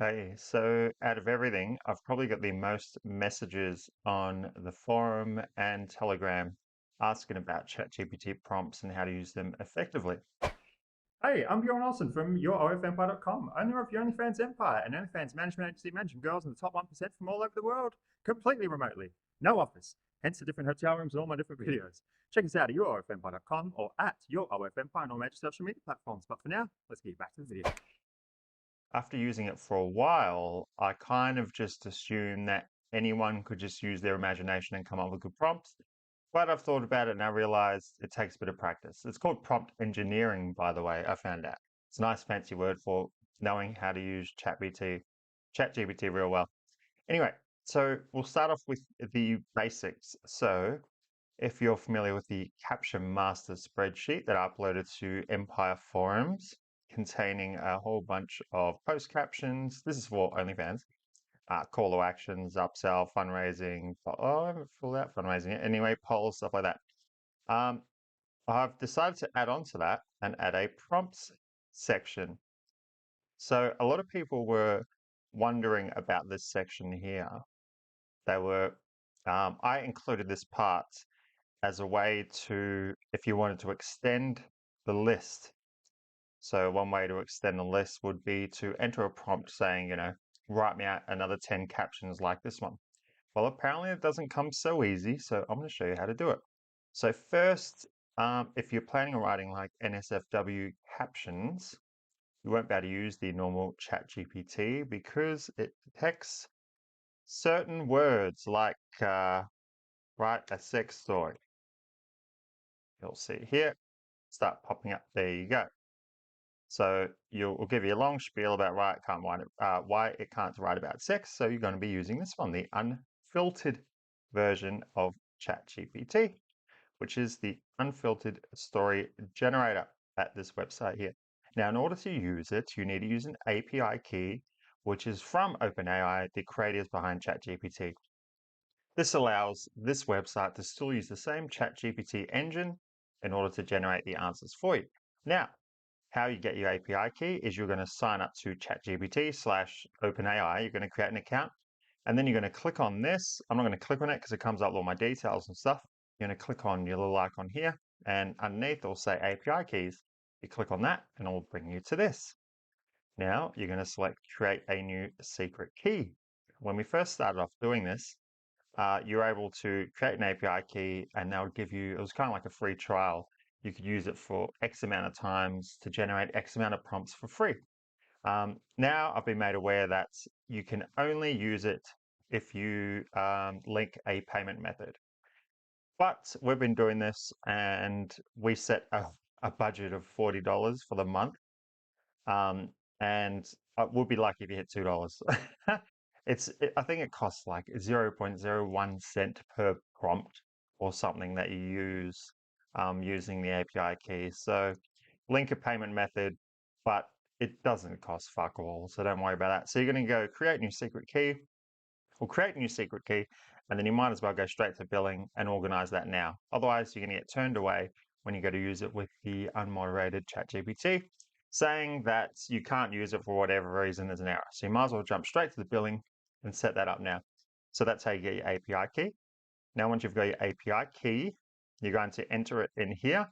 Hey, so out of everything, I've probably got the most messages on the forum and Telegram asking about ChatGPT prompts and how to use them effectively. Hey, I'm Bjorn Olsen from YourOFEmpire.com, owner of the OnlyFans Empire, an OnlyFans management agency managing girls in the top 1% from all over the world, completely remotely. No office, hence the different hotel rooms and all my different videos. Check us out at YourOFEmpire.com or at YourOFEmpire on all major social media platforms. But for now, let's get back to the video. After using it for a while, I kind of just assumed that anyone could just use their imagination and come up with good prompts. But I've thought about it and I realized it takes a bit of practice. It's called prompt engineering, by the way, I found out. It's a nice fancy word for knowing how to use ChatGPT real well. Anyway, so we'll start off with the basics. So if you're familiar with the caption master spreadsheet that I uploaded to Empire forums containing a whole bunch of post captions, this is for OnlyFans, call to actions, upsell, fundraising, I haven't filled out fundraising anyway, polls, stuff like that. I've decided to add on to that and add a prompts section. So a lot of people were wondering about this section here. They were, I included this part as a way to, if you wanted to extend the list. So one way to extend the list would be to enter a prompt saying, write me out another 10 captions like this one. Well, apparently it doesn't come so easy, so I'm going to show you how to do it. So first, if you're planning on writing like NSFW captions, you won't be able to use the normal ChatGPT because it detects certain words like write a sex story. You'll see here, start popping up. There you go. So we'll give you a long spiel about why it can't write about sex. So you're going to be using this one, the unfiltered version of ChatGPT, which is the unfiltered story generator at this website here. Now, in order to use it, you need to use an API key, which is from OpenAI, the creators behind ChatGPT. This allows this website to still use the same ChatGPT engine in order to generate the answers for you. Now, how you get your API key is you're going to sign up to ChatGPT/OpenAI. You're going to create an account, and then you're going to click on this. I'm not going to click on it because it comes up with all my details and stuff. You're going to click on your little icon here, and underneath it'll say API keys. You click on that, and it will bring you to this. Now you're going to select create a new secret key. When we first started off doing this, you're able to create an API key and that would give you, it was kind of like a free trial. You could use it for X amount of times to generate X amount of prompts for free. Now I've been made aware that you can only use it if you link a payment method. But we've been doing this and we set a budget of $40 for the month. Um, and we'll be lucky if you hit $2. I think it costs like 0.01 cent per prompt or something that you use using the API key. So link a payment method, but it doesn't cost fuck all. So don't worry about that. So you're going to go create new secret key or create a new secret key, and then you might as well go straight to billing and organize that now. Otherwise, you're going to get turned away when you go to use it with the unmoderated ChatGPT, saying that you can't use it for whatever reason there's an error. So you might as well jump straight to the billing and set that up now. So that's how you get your API key. Now, once you've got your API key, you're going to enter it in here.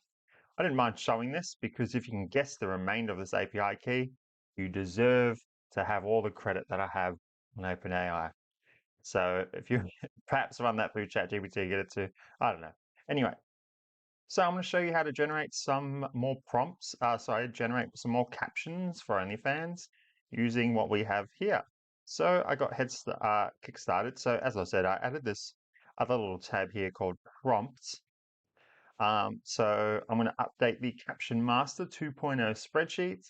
I didn't mind showing this because if you can guess the remainder of this API key, you deserve to have all the credit that I have on OpenAI. So if you perhaps run that through ChatGPT, get it to, I don't know. Anyway, so I'm going to show you how to generate some more prompts, generate some more captions for OnlyFans using what we have here. So I got kickstarted. So as I said, I added this other little tab here called prompts. So I'm going to update the Caption Master 2.0 spreadsheet.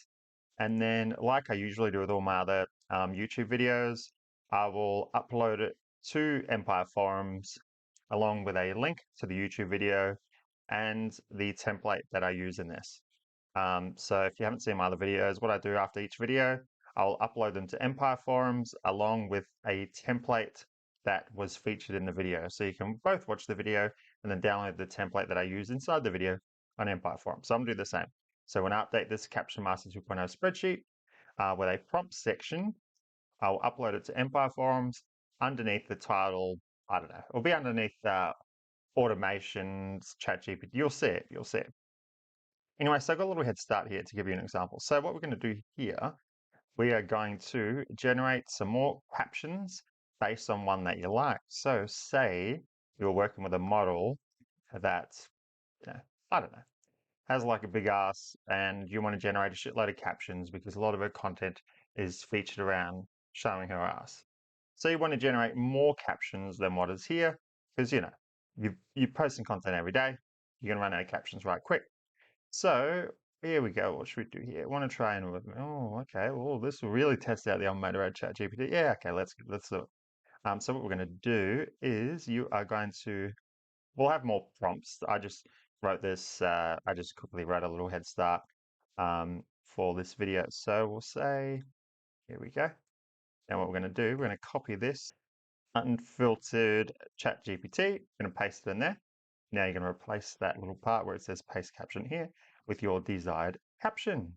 And then like I usually do with all my other YouTube videos, I will upload it to Empire Forums along with a link to the YouTube video and the template that I use in this. So if you haven't seen my other videos, what I do after each video, I'll upload them to Empire Forums along with a template that was featured in the video. So you can both watch the video and then download the template that I use inside the video on Empire Forums. So I'm going to do the same. So when I update this Caption Master 2.0 spreadsheet with a prompt section, I'll upload it to Empire Forums underneath the title. I don't know. It'll be underneath automations, ChatGPT. You'll see it. You'll see it. Anyway, so I've got a little head start here to give you an example. So what we're going to do here, we are going to generate some more captions based on one that you like. So say you're working with a model that, you know, I don't know, has like a big ass and you want to generate a shitload of captions because a lot of her content is featured around showing her ass. So you want to generate more captions than what is here because, you know, you're posting content every day. You're going to run out of captions right quick. So here we go. What should we do here? I want to try and, oh, okay. Well, this will really test out the unmotivated ChatGPT. Yeah, okay, let's do it. So what we're going to do is you are going to, we'll have more prompts. I just wrote this, I just quickly wrote a little head start for this video. So we'll say, here we go. Now what we're going to do, we're going to copy this unfiltered ChatGPT. We're going to paste it in there. Now you're going to replace that little part where it says paste caption here with your desired caption,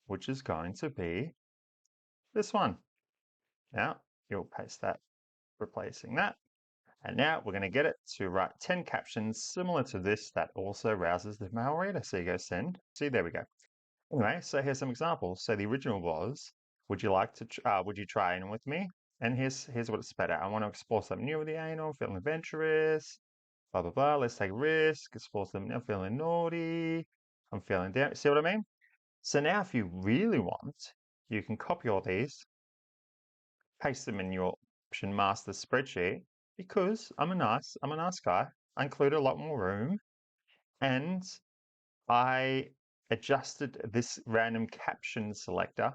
which is going to be this one. Now you'll paste that, replacing that. And now we're going to get it to write 10 captions similar to this that also rouses the male reader. So you go send. See, there we go. Anyway, so here's some examples. So the original was, would you like to, would you try in with me? And here's what it spat out. I want to explore something new with the anal, feeling adventurous, blah, blah, blah. Let's take a risk, explore something. I'm feeling naughty. I'm feeling down. See what I mean? So now if you really want, you can copy all these, paste them in your option master spreadsheet because I'm a nice guy. I included a lot more room and I adjusted this random caption selector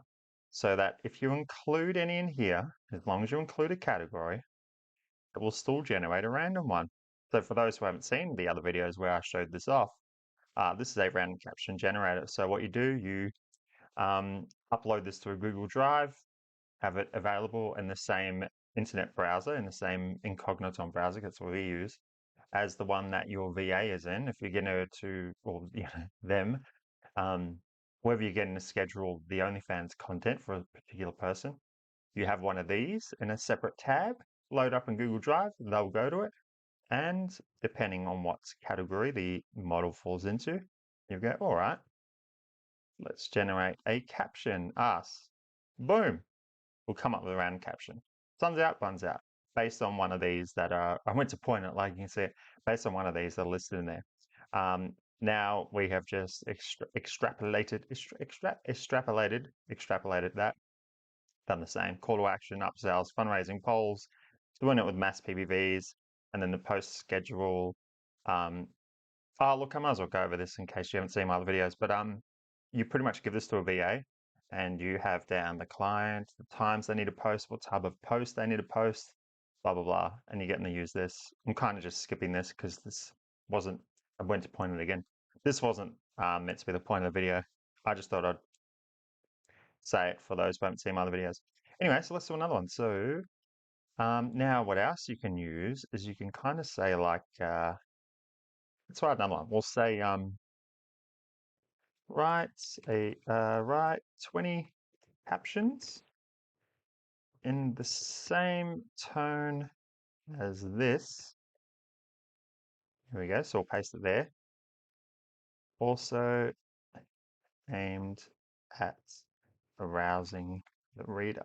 so that if you include any in here, as long as you include a category, it will still generate a random one. So for those who haven't seen the other videos where I showed this off, this is a random caption generator. So what you do, you upload this to a Google Drive, have it available in the same internet browser, in the same incognito browser, that's what we use, as the one that your VA is in. If you're going to, or you know, them, whether you're getting to schedule the OnlyFans content for a particular person, you have one of these in a separate tab, load up in Google Drive, they'll go to it. And depending on what category the model falls into, you go, all right, let's generate a caption, us. Boom, we'll come up with a random caption. Sun's out, buns out, based on one of these that are, I went to point it like you can see it, based on one of these that are listed in there. Now we have just extrapolated that, done the same. Call to action, upsells, fundraising, polls, doing it with mass PPVs, and then the post schedule. Oh, look, I might as well go over this in case you haven't seen my other videos, but you pretty much give this to a VA and you have down the client, the times they need to post, what type of post they need to post, blah, blah, blah, and you're getting to use this. I'm kind of just skipping this because this wasn't, I went to point it again. This wasn't meant to be the point of the video. I just thought I'd say it for those who haven't seen my other videos. Anyway, so let's do another one. So now what else you can use is you can kind of say like, let's try another one. We'll say, write 20 captions in the same tone as this. Here we go. So we'll paste it there. Also aimed at arousing the reader.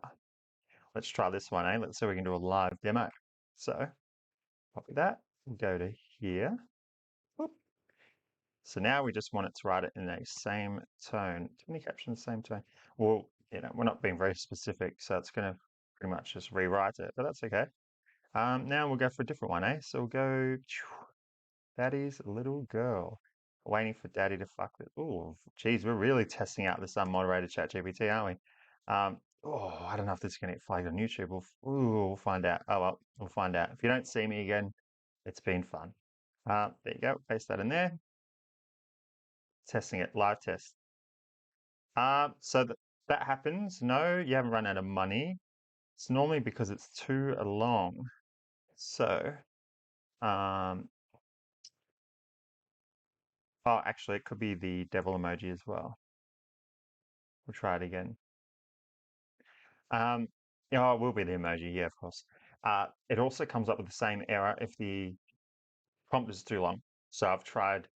Let's try this one, eh? Let's see if we can do a live demo. So copy that. We'll go to here. Whoop. So now we just want it to write it in a same tone. Too many captions, same tone. Well, you know, we're not being very specific, so it's going to pretty much just rewrite it, but that's okay. Now we'll go for a different one, eh? So we'll go, Daddy's little girl, waiting for Daddy to fuck with. Oh, geez, we're really testing out this unmoderated ChatGPT, aren't we? I don't know if this is going to get flagged on YouTube. We'll find out. Oh, well, we'll find out. If you don't see me again, it's been fun. There you go. Paste that in there. Testing it, live test. So that happens. No, you haven't run out of money. It's normally because it's too long. So, oh, actually, it could be the devil emoji as well. We'll try it again. Oh, it will be the emoji, yeah, of course. It also comes up with the same error if the prompt is too long. So I've tried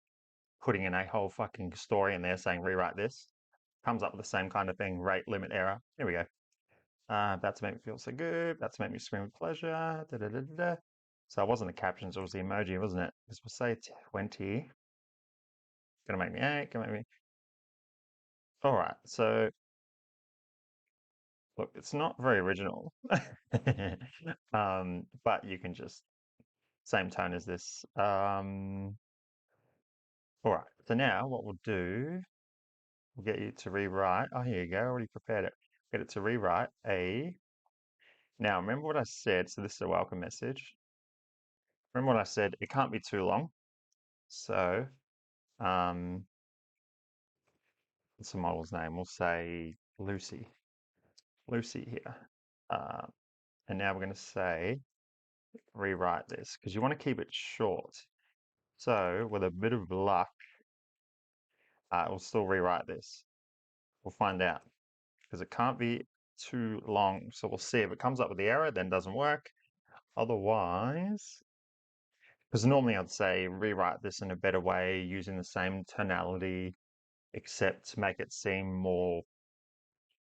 putting in a whole fucking story in there saying rewrite this. Comes up with the same kind of thing, rate limit error. Here we go. About to make me feel so good. About to make me scream with pleasure. Da, da, da, da, da. So it wasn't the captions, it was the emoji, wasn't it? Because we'll say 20. Gonna make me 8, gonna make me. All right, so look, it's not very original. But you can just, same tone as this. All right, so now what we'll do, we'll get you to rewrite. Oh, here you go, already prepared it. Get it to rewrite a. Now, remember what I said? So this is a welcome message. Remember what I said? It can't be too long. So, um, what's the model's name? We'll say Lucy. Lucy here. Uh, and now we're going to say rewrite this because you want to keep it short. So, with a bit of luck, we'll still rewrite this. We'll find out because it can't be too long. So we'll see if it comes up with the error, then doesn't work. Otherwise, because normally I'd say rewrite this in a better way using the same tonality, except to make it seem more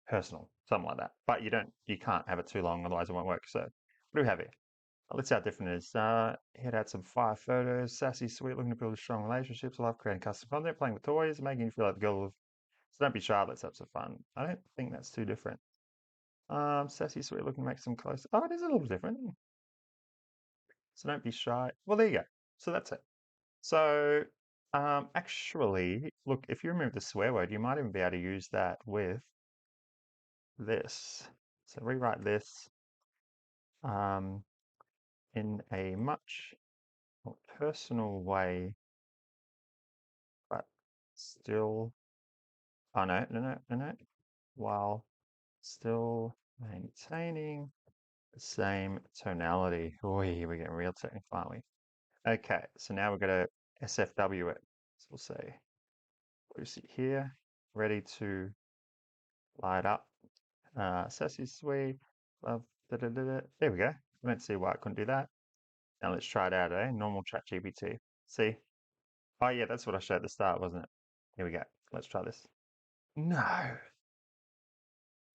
personal, something like that. But you can't have it too long, otherwise it won't work. So what do we have here? Let's see how different it is. Here add some fire photos, sassy, sweet, looking to build strong relationships, love creating custom content, playing with toys, making you feel like the girl of. So don't be shy, let's have some fun. I don't think that's too different. Sassy, sweet, looking to make some close. Oh, it is a little different. So don't be shy. Well, there you go. So that's it. So actually, look, if you remove the swear word, you might even be able to use that with this. So rewrite this um, in a much more personal way, but still, oh no, no, no, no, no, while still maintaining the same tonality. Oh, we're getting real technical, aren't we? Okay, so now we're going to SFW it. So we'll say Lucy here, ready to light up. Sassy sweet, love, da, da, da, da. There we go. I don't see why I couldn't do that. Now let's try it out, eh? Normal chat GPT. See? Oh yeah, that's what I showed at the start, wasn't it? Here we go. Let's try this. No,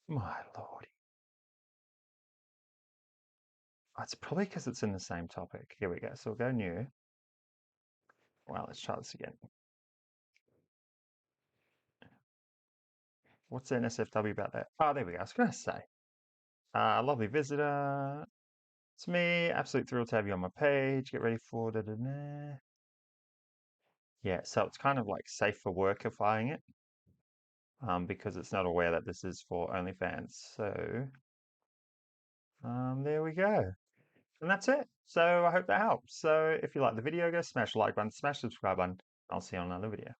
my lord. Oh, it's probably because it's in the same topic. Here we go. So we'll go new. Well, let's try this again. What's an SFW about that? Oh, there we go. I was going to say. Lovely visitor. It's me. Absolute thrilled to have you on my page. Get ready for da da da. Yeah, so it's kind of like safe for workifying it because it's not aware that this is for OnlyFans. So there we go. And that's it. So I hope that helps. So if you like the video, go smash the like button, smash the subscribe button. I'll see you on another video.